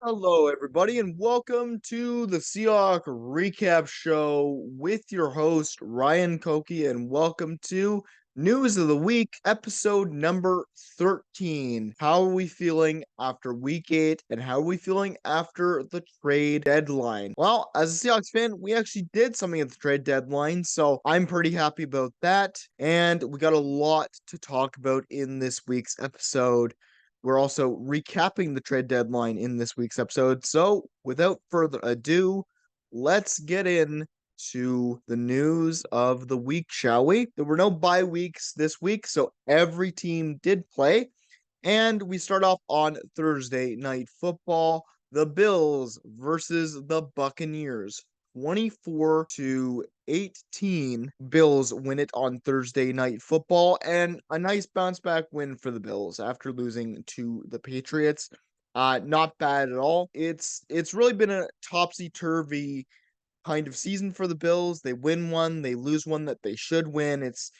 Hello, everybody, and welcome to the Seahawk Recap Show with your host, Ryan Koki, and welcome to News of the Week, episode number 13. How are we feeling after week 8, and how are we feeling after the trade deadline? Well, as a Seahawks fan, we actually did something at the trade deadline, so I'm pretty happy about that, and we got a lot to talk about in this week's episode. We're also recapping the trade deadline in this week's episode. So, without further ado, let's get in to the news of the week, shall we? There were no bye weeks this week, so every team did play. And we start off on Thursday night football. The Bills versus the Buccaneers. 24-18. Bills win it on Thursday night football, and a nice bounce back win for the Bills after losing to the Patriots. Not bad at all. It's really been a topsy-turvy kind of season for the Bills. They win one, they lose one that they should win. It's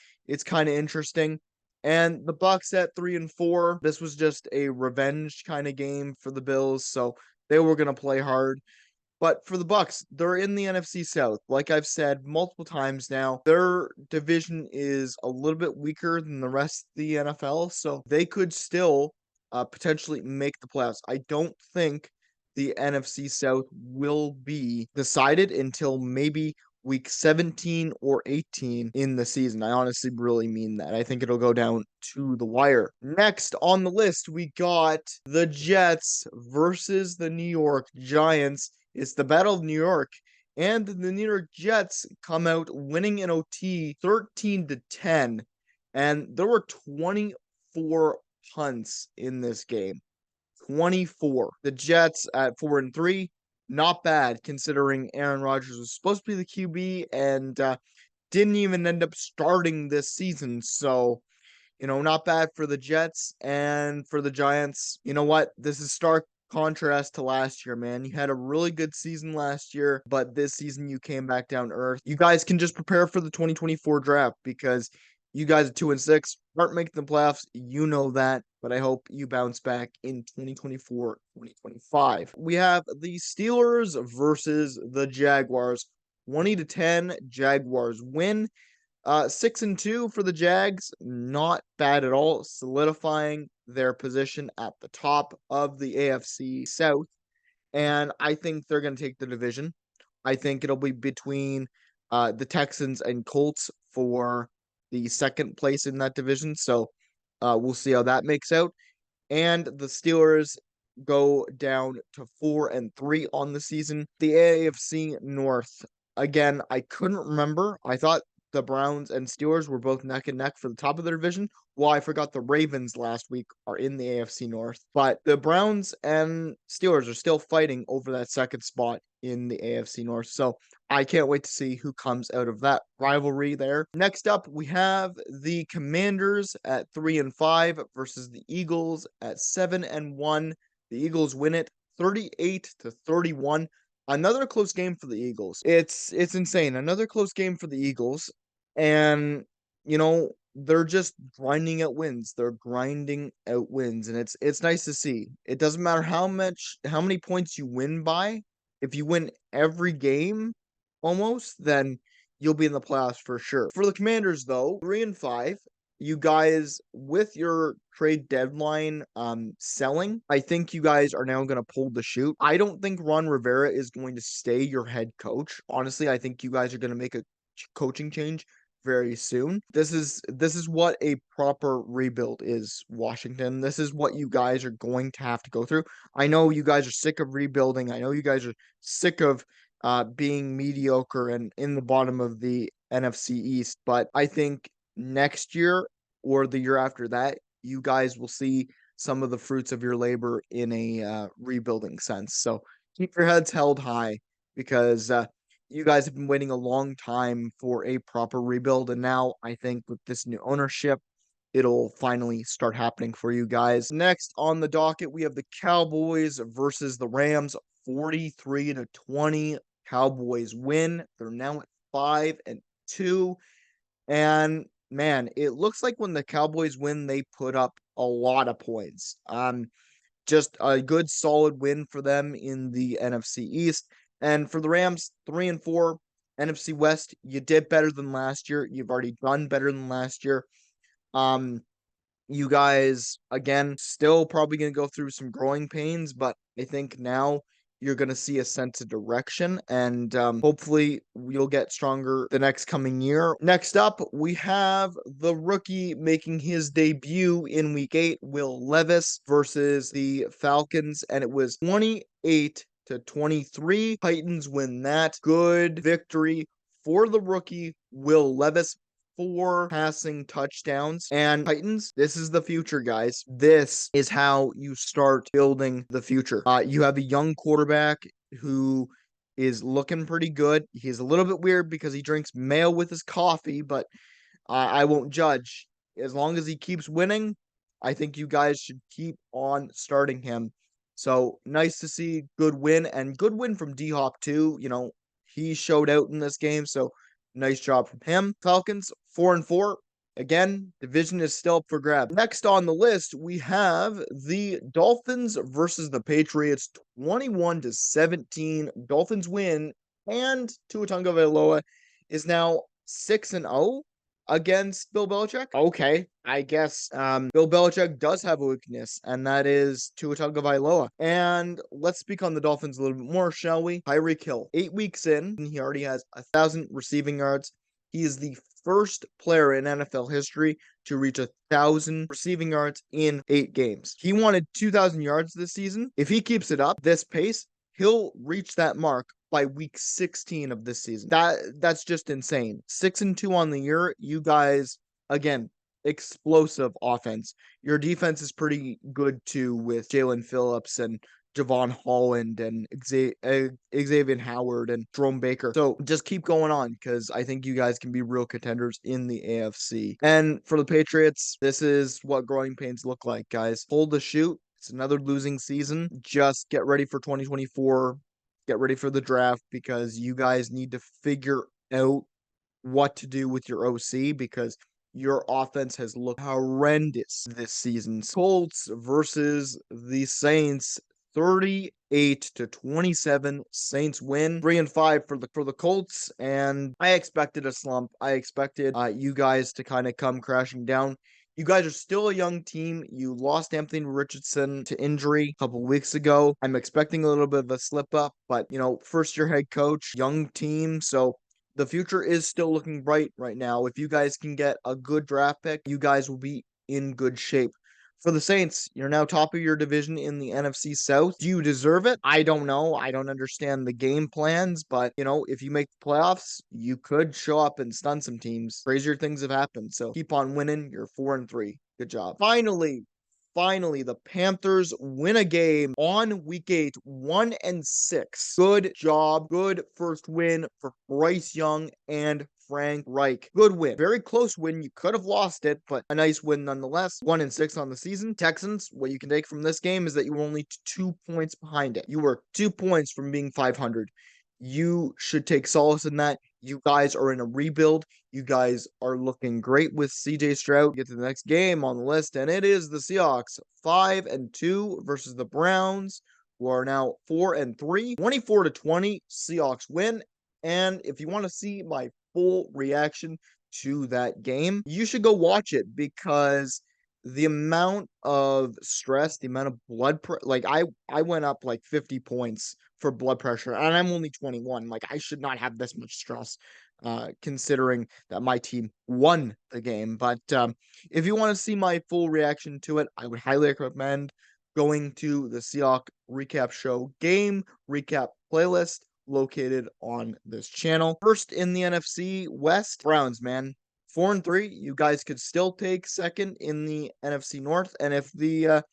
kind of interesting. And the Bucks at 3-4. This was just a revenge kind of game for the Bills, so they were gonna play hard. But for the Bucks, they're in the NFC South. Like I've said multiple times now, their division is a little bit weaker than the rest of the NFL, so they could still potentially make the playoffs. I don't think the NFC South will be decided until maybe week 17 or 18 in the season. I honestly really mean that. I think it'll go down to the wire. Next on the list, we got the Jets versus the New York Giants. It's the Battle of New York, and the New York Jets come out winning in OT 13-10, and there were 24 punts in this game. 24. The Jets at 4-3, not bad considering Aaron Rodgers was supposed to be the QB and didn't even end up starting this season. So, not bad for the Jets and for the Giants. You know what? This is stark contrast to last year, man. You had a really good season last year, but this season you came back down to earth. You guys can just prepare for the 2024 draft because you guys are 2-6, aren't making the playoffs. You know that, but I hope you bounce back in 2024, 2025. We have the Steelers versus the Jaguars. 20-10, Jaguars win. 6-2 for the Jags, not bad at all, solidifying their position at the top of the AFC South. And I think they're going to take the division. I think it'll be between the Texans and Colts for the second place in that division. So we'll see how that makes out. And the Steelers go down to 4-3 on the season. The AFC North, again, I couldn't remember. I thought the Browns and Steelers were both neck and neck for the top of their division. Well, I forgot the Ravens last week are in the AFC North, but the Browns and Steelers are still fighting over that second spot in the AFC North. So I can't wait to see who comes out of that rivalry there. Next up, we have the Commanders at 3-5 versus the Eagles at 7-1. The Eagles win it 38-31. Another close game for the Eagles. It's insane. Another close game for the Eagles. And they're just grinding out wins. They're grinding out wins. And it's nice to see. It doesn't matter how many points you win by. If you win every game almost, then you'll be in the playoffs for sure. For the Commanders, though, 3-5, you guys with your trade deadline selling, I think you guys are now going to pull the shoot. I don't think Ron Rivera is going to stay your head coach. Honestly, I think you guys are going to make a coaching change very soon. This is what a proper rebuild is, Washington. This is what you guys are going to have to go through. I know you guys are sick of rebuilding. I know you guys are sick of being mediocre and in the bottom of the NFC East, but I think next year or the year after that, you guys will see some of the fruits of your labor in a rebuilding sense. So keep your heads held high because you guys have been waiting a long time for a proper rebuild. And now I think with this new ownership, it'll finally start happening for you guys. Next on the docket, we have the Cowboys versus the Rams, 43-20. Cowboys win. They're now at 5-2. And man, it looks like when the Cowboys win, they put up a lot of points. just a good solid win for them in the NFC East. And for the Rams, 3-4, NFC West, you did better than last year. You've already done better than last year. Um, you guys, again, still probably going to go through some growing pains, but I think now you're going to see a sense of direction, and hopefully you'll get stronger the next coming year. Next up, we have the rookie making his debut in week 8, Will Levis versus the Falcons, and it was 28-23. Titans win that. Good victory for the rookie, Will Levis. 4 passing touchdowns. And Titans, this is the future, guys. This is how you start building the future. You have a young quarterback who is looking pretty good. He's a little bit weird because he drinks mayo with his coffee, but I won't judge. As long as he keeps winning, I think you guys should keep on starting him. So nice to see good win, and good win from D-Hop too. He showed out in this game, so nice job from him. Falcons 4-4. Again, division is still up for grabs. Next on the list, we have the Dolphins versus the Patriots, 21-17. Dolphins win, and Tua Tagovailoa is now 6-0 against Bill Belichick. Okay, I guess Bill Belichick does have a weakness, and that is Tua Tagovailoa. And let's speak on the Dolphins a little bit more, shall we? Tyreek Hill, 8 weeks in, he already has 1,000 receiving yards. He is the first player in NFL history to reach 1,000 receiving yards in 8 games. He wanted 2,000 yards this season. If he keeps it up, this pace, he'll reach that mark by week 16 of this season. That's just insane. 6-2 on the year. You guys, again, explosive offense. Your defense is pretty good too, with Jalen Phillips and Javon Holland and Xavier Howard and Jerome Baker. So just keep going on, because I think you guys can be real contenders in the AFC. And for the Patriots, this is what growing pains look like, guys. Hold the shoot. It's another losing season. Just get ready for 2024. Get ready for the draft, because you guys need to figure out what to do with your OC, because your offense has looked horrendous this season. Colts versus the Saints, 38-27. Saints win. 3-5 for the Colts, and I expected a slump. I expected you guys to kind of come crashing down. You guys are still a young team. You lost Anthony Richardson to injury a couple weeks ago. I'm expecting a little bit of a slip up, but first year head coach, young team, so the future is still looking bright right now. If you guys can get a good draft pick, you guys will be in good shape. For the Saints, you're now top of your division in the NFC South. Do you deserve it? I don't know. I don't understand the game plans, but if you make the playoffs, you could show up and stun some teams. Crazier things have happened. So keep on winning. You're 4-3. Good job. Finally, the Panthers win a game on week 8, 1-6. Good job. Good first win for Bryce Young and Frank Reich. Good win. Very close win. You could have lost it, but a nice win nonetheless. 1-6 on the season. Texans, what you can take from this game is that you were only 2 points behind it. You were 2 points from being 500. You should take solace in that. You guys are in a rebuild. You guys are looking great with CJ Stroud. Get to the next game on the list, and it is the Seahawks, 5-2 versus the Browns, who are now 4-3. 24-20, Seahawks win. And if you want to see my full reaction to that game, you should go watch it, because the amount of stress, the amount of blood pressure, like I went up like 50 points for blood pressure, and I'm only 21. Like, I should not have this much stress, considering that my team won the game. But if you want to see my full reaction to it, I would highly recommend going to the Seahawk Recap Show game recap playlist located on this channel. First in the NFC West, Browns, man. 4-3. You guys could still take second in the NFC North. And if the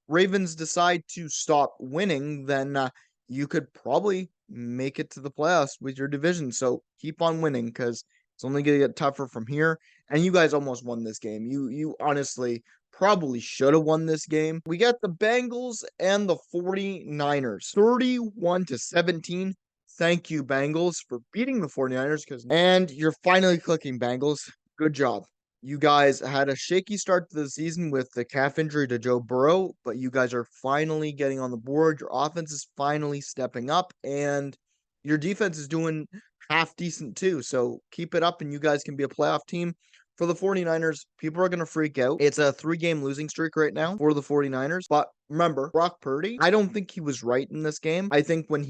Ravens decide to stop winning, then you could probably make it to the playoffs with your division. So keep on winning, because it's only going to get tougher from here. And you guys almost won this game. You honestly probably should have won this game. We got the Bengals and the 49ers, 31-17. Thank you, Bengals, for beating the 49ers. And you're finally clicking, Bengals. Good job. You guys had a shaky start to the season with the calf injury to Joe Burrow, but you guys are finally getting on the board. Your offense is finally stepping up, and your defense is doing half decent too. So keep it up, and you guys can be a playoff team. For the 49ers, people are going to freak out. It's a 3-game losing streak right now for the 49ers. But remember, Brock Purdy, I don't think he was right in this game. I think when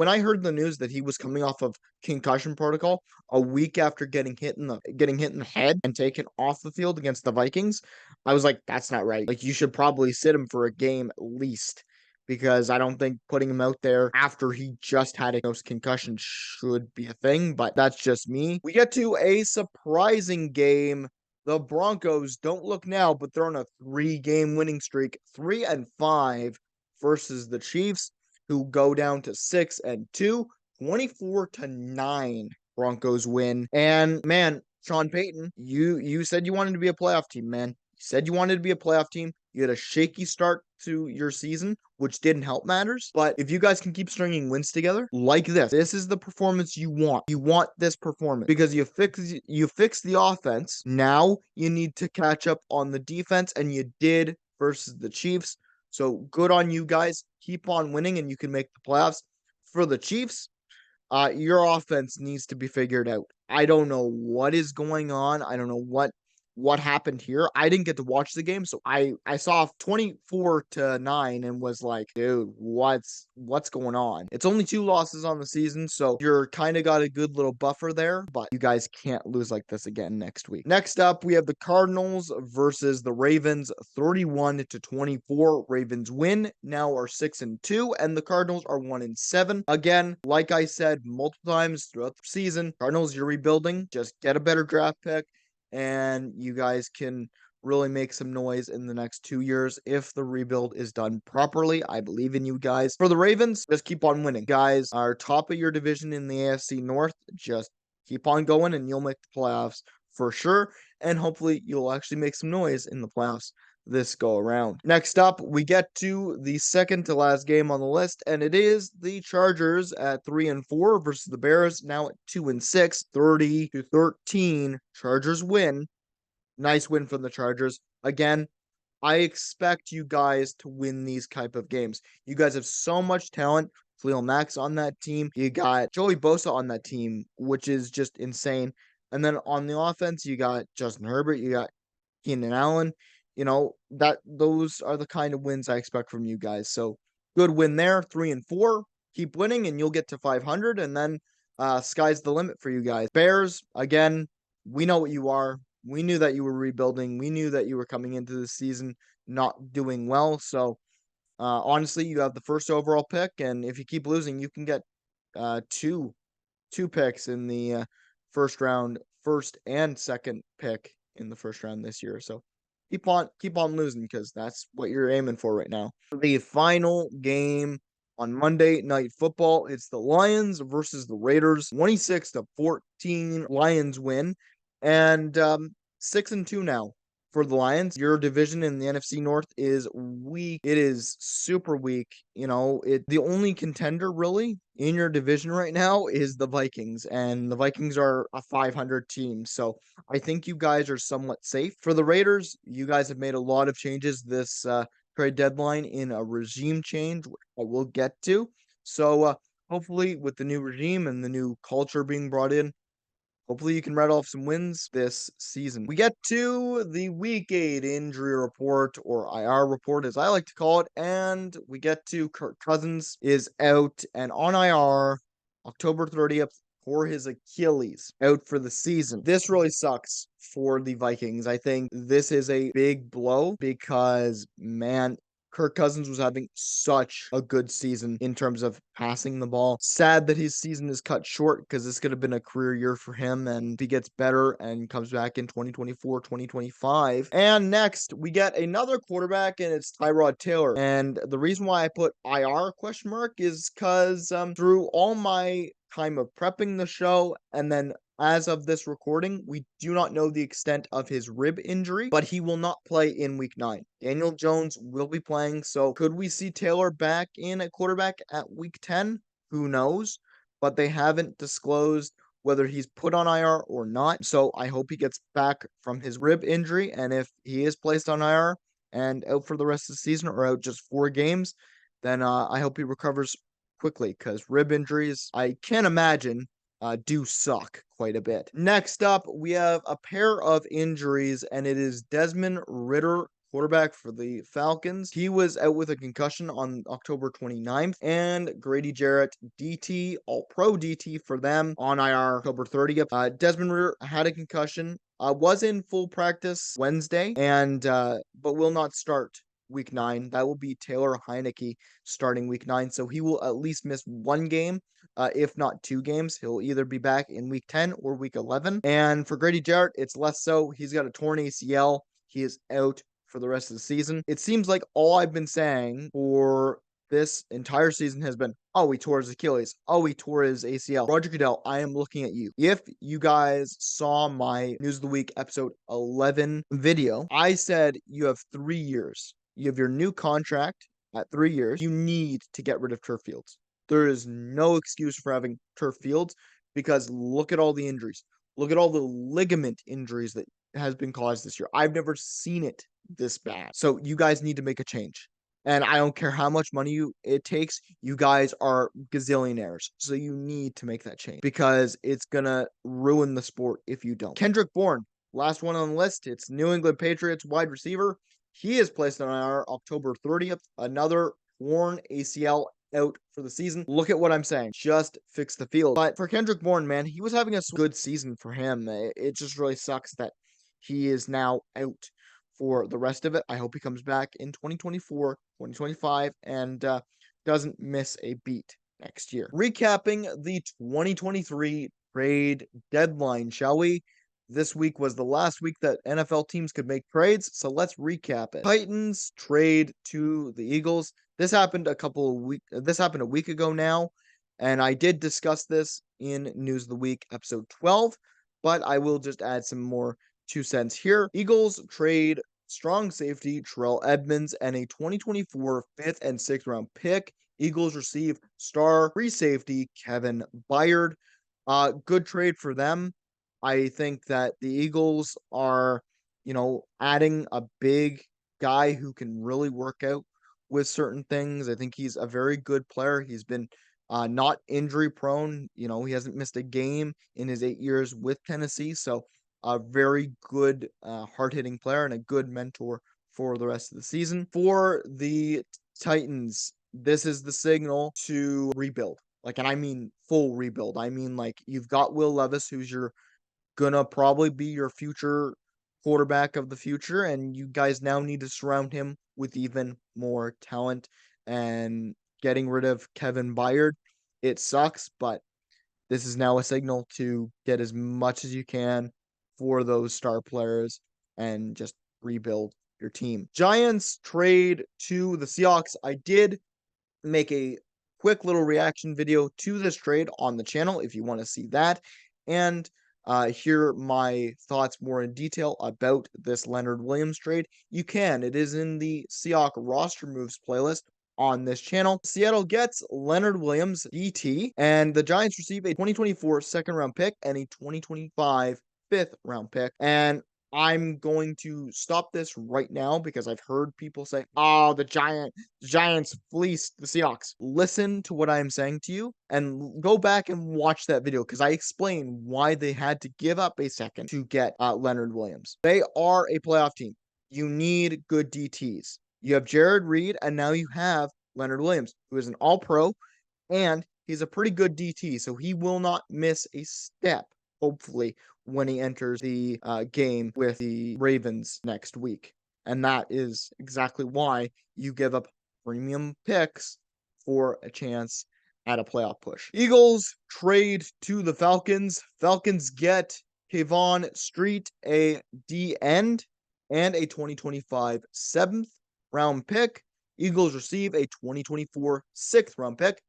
I heard the news that he was coming off of concussion protocol a week after getting hit in the head and taken off the field against the Vikings, I was like, that's not right. Like, you should probably sit him for a game at least, because I don't think putting him out there after he just had a concussion should be a thing, but that's just me. We get to a surprising game. The Broncos, don't look now, but they're on a 3-game winning streak, 3-5 versus the Chiefs, who go down to 6-2, 24-9. Broncos win. And man, Sean Payton, you said you wanted to be a playoff team, man. You said you wanted to be a playoff team. You had a shaky start to your season, which didn't help matters. But if you guys can keep stringing wins together like this is the performance you want. You want this performance because you fix the offense. Now you need to catch up on the defense, and you did versus the Chiefs. So good on you guys. Keep on winning, and you can make the playoffs. For the Chiefs, your offense needs to be figured out. I don't know what is going on. I don't know what happened here. I didn't get to watch the game, so I saw 24-9 and was like, dude, what's going on? It's only 2 losses on the season, so you're kind of got a good little buffer there, but you guys can't lose like this again next week. Next up, we have the Cardinals versus the Ravens, 31-24. Ravens win, now are 6-2, and the Cardinals are 1-7. Again, like I said multiple times throughout the season, Cardinals, you're rebuilding. Just get a better draft pick, and you guys can really make some noise in the next 2 years if the rebuild is done properly. I believe in you guys. For the Ravens, just keep on winning. Guys are top of your division in the AFC North. Just keep on going, and you'll make the playoffs for sure. And hopefully you'll actually make some noise in the playoffs this go around. Next up, we get to the second to last game on the list, and it is the Chargers at 3-4 versus the Bears, now at 2-6, 30-13. Chargers win. Nice win from the Chargers. Again, I expect you guys to win these type of games. You guys have so much talent. Khalil Mack's on that team. You got Joey Bosa on that team, which is just insane. And then on the offense, you got Justin Herbert, you got Keenan Allen. Those are the kind of wins I expect from you guys. So good win there, 3-4. Keep winning, and you'll get to 500, and then sky's the limit for you guys. Bears, again, we know what you are. We knew that you were rebuilding. We knew that you were coming into the season not doing well. So honestly, you have the first overall pick, and if you keep losing, you can get two picks in the first round, first and second pick in the first round this year. So keep on losing, because that's what you're aiming for right now. The final game on Monday Night Football, it's the Lions versus the Raiders. 26-14. Lions win, and 6-2 now for the Lions. Your division in the NFC North is weak. It is super weak. The only contender really in your division right now is the Vikings, and the Vikings are a 500 team. So I think you guys are somewhat safe. For the Raiders, you guys have made a lot of changes this trade deadline in a regime change, which I will get to. So hopefully with the new regime and the new culture being brought in, hopefully you can rattle off some wins this season. We get to the Week 8 injury report, or IR report as I like to call it, and we get to Kirk Cousins is out and on IR October 30th for his Achilles, out for the season. This really sucks for the Vikings. I think this is a big blow because, man, Kirk Cousins was having such a good season in terms of passing the ball. Sad that his season is cut short, because this could have been a career year for him, and if he gets better and comes back in 2024, 2025. And next, we get another quarterback, and it's Tyrod Taylor. And the reason why I put IR question mark is because through all my time of prepping the show, and then as of this recording, we do not know the extent of his rib injury, but he will not play in week 9. Daniel Jones will be playing, so could we see Taylor back in at quarterback at week 10? Who knows? But they haven't disclosed whether he's put on IR or not. So I hope he gets back from his rib injury. And if he is placed on IR and out for the rest of the season or out just 4 games, then I hope he recovers quickly because rib injuries, I can't imagine, do suck quite a bit. Next up, we have a pair of injuries, and it is Desmond Ridder, quarterback for the Falcons. He was out with a concussion on October 29th, and Grady Jarrett, DT, all pro DT for them on IR October 30th. Desmond Ridder had a concussion, was in full practice Wednesday, and but will not start week 9. That will be Taylor Heineke starting week 9. So he will at least miss 1 game, if not 2 games. He'll either be back in week 10 or week 11. And for Grady Jarrett, it's less so. He's got a torn ACL. He is out for the rest of the season. It seems like all I've been saying for this entire season has been, oh, he tore his Achilles. Oh, he tore his ACL. Roger Goodell, I am looking at you. If you guys saw my News of the Week episode 11 video, I said you have 3 years. You have your new contract at 3 years. You need to get rid of turf fields. There is no excuse for having turf fields because look at all the injuries. Look at all the ligament injuries that has been caused this year. I've never seen it this bad. So you guys need to make a change. And I don't care how much money it takes. You guys are gazillionaires. So you need to make that change because it's going to ruin the sport if you don't. Kendrick Bourne, last one on the list. It's New England Patriots wide receiver. He is placed on our October 30th. Another torn ACL out for the season. Look at what I'm saying. Just fix the field. But for Kendrick Bourne, man, he was having a good season for him. It just really sucks that he is now out for the rest of it. I hope he comes back in 2024, 2025, and doesn't miss a beat next year. Recapping the 2023 trade deadline, shall we? This week was the last week that NFL teams could make trades, so let's recap it. Titans trade to the Eagles. This happened a week ago now, and I did discuss this in News of the Week episode 12, but I will just add some more 2 cents here. Eagles trade strong safety Terrell Edmunds and a 2024 5th and 6th round pick. Eagles receive star free safety Kevin Byard. Good trade for them. I think that the Eagles are, adding a big guy who can really work out with certain things. I think he's a very good player. He's been not injury prone. He hasn't missed a game in his 8 years with Tennessee. So a very good hard-hitting player and a good mentor for the rest of the season. For the Titans, this is the signal to rebuild. And I mean full rebuild. I mean, you've got Will Levis, who's gonna probably be your future quarterback of the future, and you guys now need to surround him with even more talent. And getting rid of Kevin Byard, it sucks, but this is now a signal to get as much as you can for those star players and just rebuild your team. Giants trade to the Seahawks. I did make a quick little reaction video to this trade on the channel if you want to see that and hear my thoughts more in detail about this Leonard Williams trade. You can. It is in the Seahawks roster moves playlist on this channel. Seattle gets Leonard Williams, DT, and the Giants receive a 2024 second round pick and a 2025 fifth round pick. And I'm going to stop this right now because I've heard people say, oh, the Giants fleeced the Seahawks. Listen to what I'm saying to you and go back and watch that video because I explain why they had to give up a second to get Leonard Williams. They are a playoff team. You need good DTs. You have Jared Reed, and now you have Leonard Williams, who is an all-pro, and he's a pretty good DT, so he will not miss a step, hopefully, when he enters the game with the Ravens next week. And that is exactly why you give up premium picks for a chance at a playoff push. Eagles trade to the Falcons. Falcons get Kayvon Street, a D end, and a 2025 7th round pick. Eagles receive a 2024 6th round pick.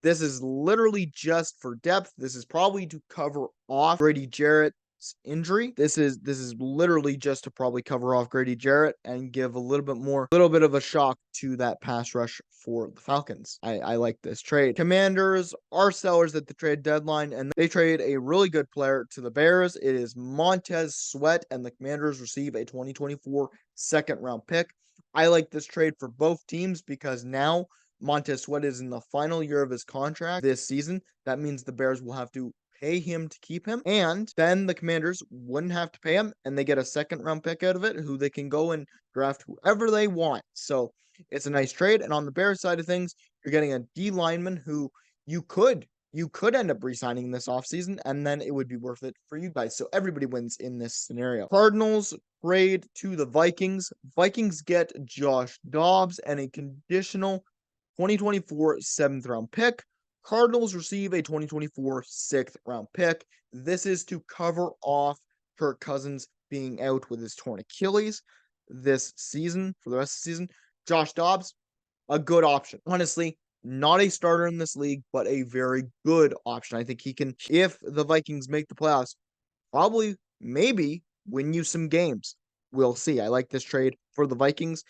This is literally just for depth. This is probably to cover off Grady Jarrett's injury. This is literally just to probably cover off Grady Jarrett and give a little bit of a shock to that pass rush for the Falcons. I like this trade. Commanders are sellers at the trade deadline, and they trade a really good player to the Bears. It is Montez Sweat, and the Commanders receive a 2024 second round pick. I like this trade for both teams because now Montez Sweat is in the final year of his contract this season. That means the Bears will have to pay him to keep him, and then the Commanders wouldn't have to pay him, and they get a second round pick out of it, who they can go and draft whoever they want. So it's a nice trade. And on the Bears side of things, you're getting a D lineman who you could end up re-signing this offseason, and then it would be worth it for you guys. So everybody wins in this scenario. Cardinals trade to the Vikings. Vikings get Josh Dobbs and a conditional 2024 seventh round pick. Cardinals receive a 2024 sixth round pick. This is to cover off Kirk Cousins being out with his torn Achilles this season, for the rest of the season. Josh Dobbs, a good option. Honestly, not a starter in this league, but a very good option. I think he can, if the Vikings make the playoffs, probably, maybe win you some games. We'll see. I like this trade for the Vikings.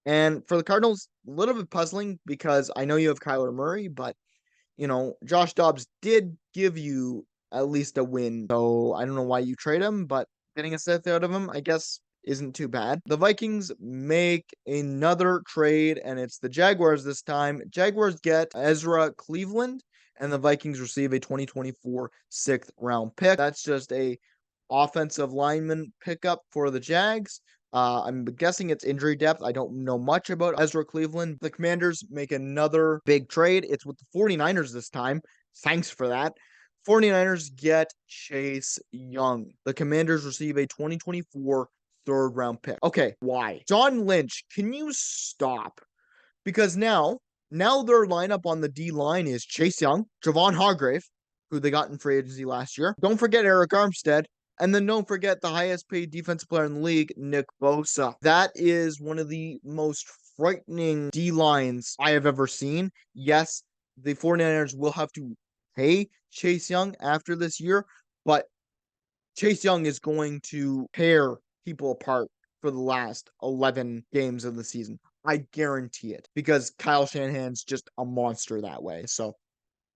And for the Cardinals, a little bit puzzling because I know you have Kyler Murray, but Josh Dobbs did give you at least a win. So I don't know why you trade him, but getting a sixth out of him, I guess, isn't too bad. The Vikings make another trade, and it's the Jaguars this time. Jaguars get Ezra Cleveland, and the Vikings receive a 2024 sixth round pick. That's just a offensive lineman pickup for the Jags. I'm guessing it's injury depth. I don't know much about Ezra Cleveland. The Commanders make another big trade. It's with the 49ers this time. Thanks for that. 49ers get Chase Young. The Commanders receive a 2024 third round pick. Okay, why? John Lynch, can you stop? Because now their lineup on the D line is Chase Young, Javon Hargrave, who they got in free agency last year. Don't forget Eric Armstead. And then don't forget the highest paid defensive player in the league, Nick Bosa. That is one of the most frightening D lines I have ever seen. Yes, the 49ers will have to pay Chase Young after this year, but Chase Young is going to tear people apart for the last 11 games of the season. I guarantee it, because Kyle Shanahan's just a monster that way. So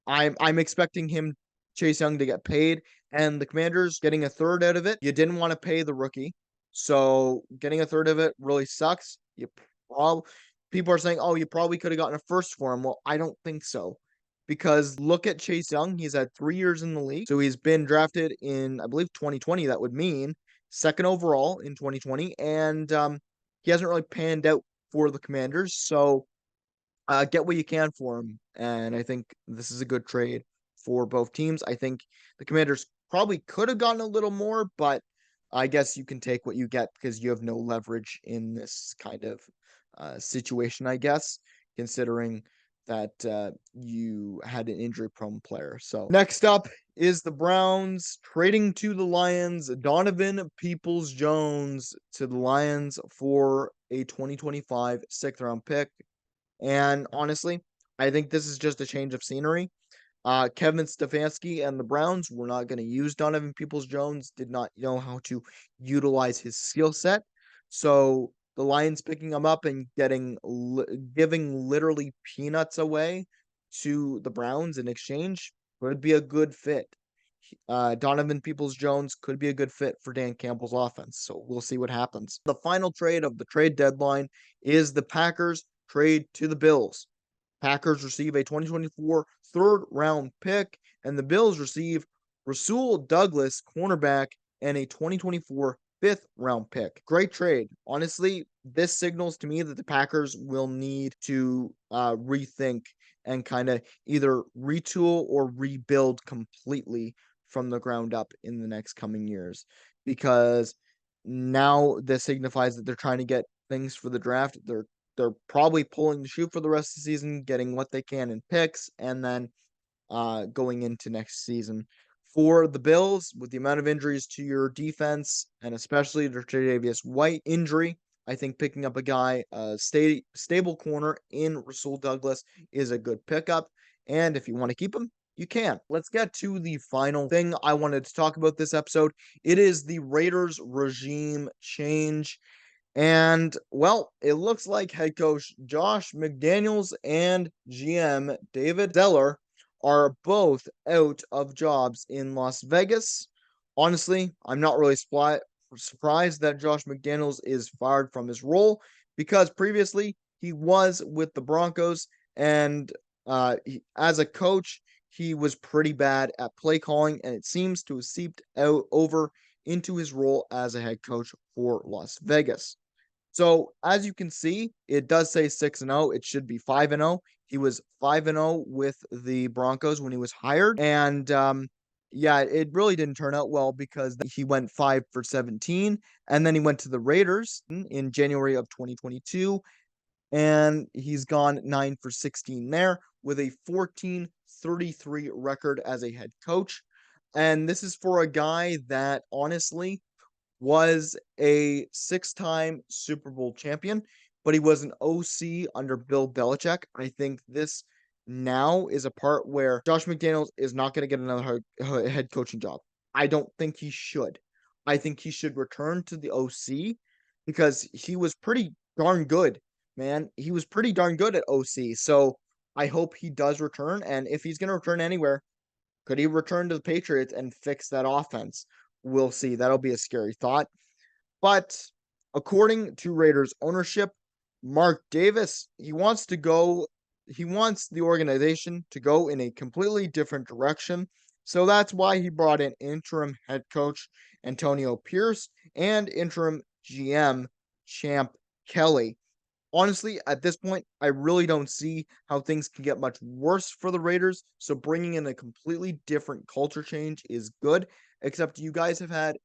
I'm expecting him, Chase Young, to get paid, and the Commanders getting a third out of it. You didn't want to pay the rookie, so getting a third of it really sucks. People are saying, "Oh, you probably could have gotten a first for him." Well, I don't think so, because look at Chase Young. He's had 3 years in the league, so he's been drafted in, I believe, 2020. That would mean second overall in 2020, and he hasn't really panned out for the Commanders. So get what you can for him. And I think this is a good trade for both teams. I think the Commanders probably could have gotten a little more, but I guess you can take what you get because you have no leverage in this kind of situation, I guess, considering that you had an injury prone player. So next up is the Browns trading to the Lions, Donovan Peoples Jones to the Lions for a 2025 sixth round pick. And honestly, I think this is just a change of scenery. Kevin Stefanski and the Browns were not going to use Donovan Peoples-Jones, did not know how to utilize his skill set. So the Lions picking him up and giving literally peanuts away to the Browns in exchange would be a good fit. Donovan Peoples-Jones could be a good fit for Dan Campbell's offense. So we'll see what happens. The final trade of the trade deadline is the Packers trade to the Bills. Packers receive a 2024 third round pick, and the Bills receive Rasul Douglas, cornerback, and a 2024 fifth round pick. Great trade. Honestly, this signals to me that the Packers will need to rethink and kind of either retool or rebuild completely from the ground up in the next coming years, because now this signifies that they're trying to get things for the draft. They're probably pulling the shoe for the rest of the season, getting what they can in picks, and then going into next season. For the Bills, with the amount of injuries to your defense, and especially the Tre'Davious White injury, I think picking up a guy, stable corner in Rasul Douglas is a good pickup. And if you want to keep him, you can. Let's get to the final thing I wanted to talk about this episode. It is the Raiders regime change. And, well, it looks like head coach Josh McDaniels and GM David Zeller are both out of jobs in Las Vegas. Honestly, I'm not really surprised that Josh McDaniels is fired from his role because previously he was with the Broncos and as a coach, he was pretty bad at play calling, and it seems to have seeped out over into his role as a head coach for Las Vegas. So, as you can see, it does say 6-0. It should be 5-0. He was 5-0 with the Broncos when he was hired. And yeah, it really didn't turn out well because he went 5 for 17. And then he went to the Raiders in January of 2022. And he's gone 9 for 16 there with a 14-33 record as a head coach. And this is for a guy that honestly was a six-time Super Bowl champion, but he was an OC under Bill Belichick. I think this now is a part where Josh McDaniels is not going to get another head coaching job. I don't think he should. I think he should return to the OC because he was pretty darn good, man. He was pretty darn good at OC. So I hope he does return. And if he's going to return anywhere, could he return to the Patriots and fix that offense? We'll see. That'll be a scary thought. But according to Raiders ownership, Mark Davis, he wants the organization to go in a completely different direction. So that's why he brought in interim head coach Antonio Pierce and interim GM Champ Kelly. Honestly, at this point, I really don't see how things can get much worse for the Raiders. So bringing in a completely different culture change is good, except you guys have had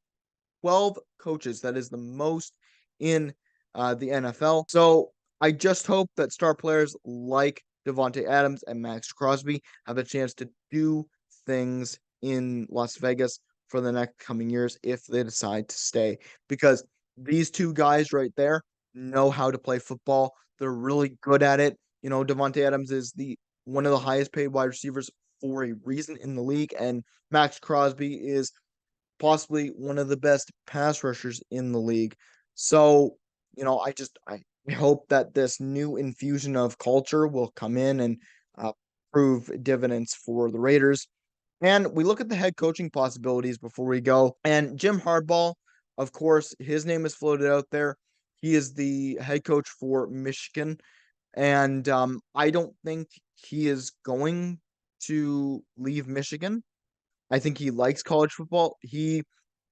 12 coaches. That is the most in the NFL. So I just hope that star players like Devontae Adams and Max Crosby have a chance to do things in Las Vegas for the next coming years if they decide to stay. Because these two guys right there know how to play football. They're really good at it. You know, Devontae Adams is the one of the highest paid wide receivers for a reason in the league, and Max Crosby is possibly one of the best pass rushers in the league. So, you know, I hope that this new infusion of culture will come in and prove dividends for the Raiders. And we look at the head coaching possibilities before we go. And Jim Harbaugh, of course, his name is floated out there. He is the head coach for Michigan. And I don't think he is going to leave Michigan. I think he likes college football. He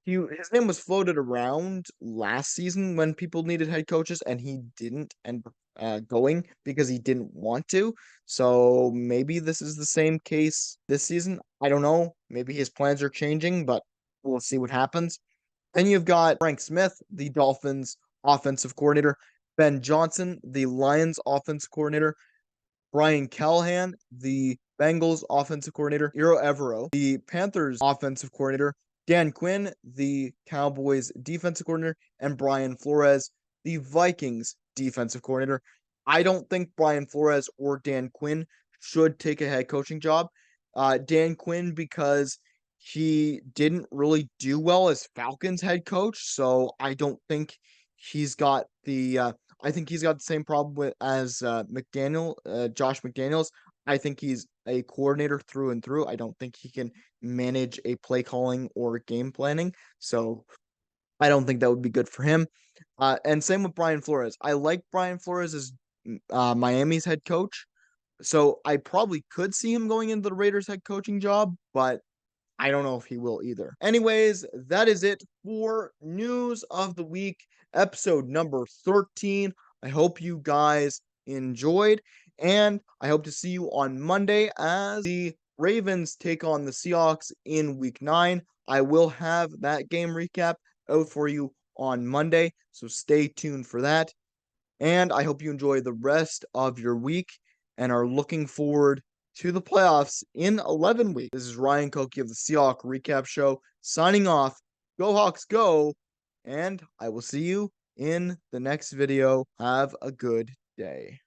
his name was floated around last season when people needed head coaches, and he didn't end up going because he didn't want to. So maybe this is the same case this season. I don't know. Maybe his plans are changing, but we'll see what happens. Then you've got Frank Smith, the Dolphins offensive coordinator, Ben Johnson, the Lions offensive coordinator, Brian Callahan, the Bengals offensive coordinator, Iro Evero, the Panthers offensive coordinator, Dan Quinn, the Cowboys defensive coordinator, and Brian Flores, the Vikings defensive coordinator. I don't think Brian Flores or Dan Quinn should take a head coaching job. Dan Quinn, because he didn't really do well as Falcons head coach, so I don't think he's got the I think he's got the same problem with as Josh McDaniels. I think he's a coordinator through and through. I don't think he can manage a play calling or game planning. So I don't think that would be good for him. And same with Brian Flores. I like Brian Flores as Miami's head coach. So I probably could see him going into the Raiders head coaching job, but I don't know if he will either. Anyways, that is it for news of the week, episode number 13. I hope you guys enjoyed, and I hope to see you on Monday as the Ravens take on the Seahawks in week 9. I will have that game recap out for you on Monday, so stay tuned for that. And I hope you enjoy the rest of your week and are looking forward to the playoffs in 11 weeks. This is Ryan Koki of the Seahawk Recap Show signing off. Go Hawks, go! And I will see you in the next video. Have a good day.